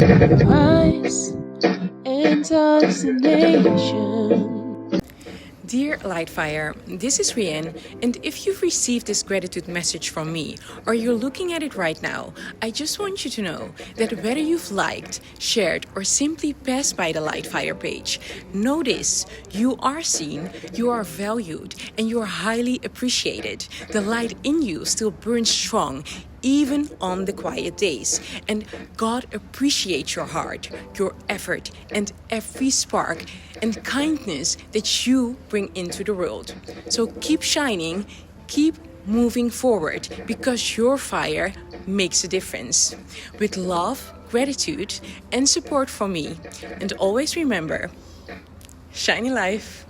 Rise intoxication. Dear Lightfire, this is Rian, and if you've received this gratitude message from me or you're looking at it right now, I just want you to know that whether you've liked, shared, or simply passed by the Lightfire page, know this: you are seen, you are valued, and you are highly appreciated. The light in you still burns strong, even on the quiet days. And God appreciates your heart, your effort, and every spark and kindness that you bring into the world. So keep shining, keep moving forward, because your fire makes a difference. With love, gratitude, and support from me. And always remember, shiny life.